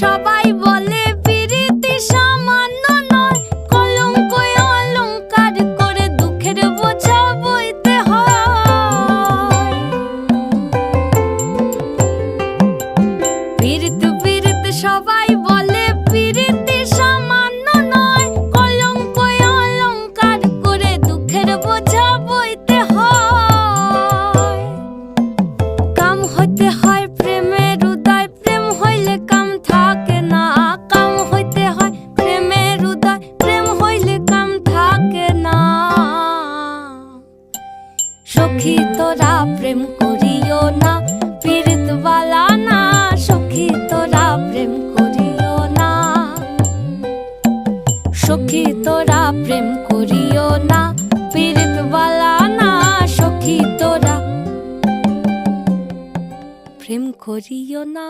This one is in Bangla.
সবাই বলে পিরিতি সামান্য নয়, কলঙ্ক অলংকার করে দুঃখের বোঝা বইতে হয়। পিরিত পিরিত সবাই বলে পিরিতি সামান্য নয়, কলঙ্ক অলংকার করে দুঃখের বোঝা বইতে হয়। কাম হইতে হয় প্রেমের উদয়, প্রেম হইলে কাম থাকে না। কাম হইতে হয় প্রেমের উদয়, প্রেম হইলে কাম থাকে না। সখী তোরা প্রেম করিও না, পীড়িত বালা না। সখী তোরা প্রেম করিও না, সখী তোরা প্রেম করিও না, পীড়িত বালা না। সখী তোরা প্রেম করিও না।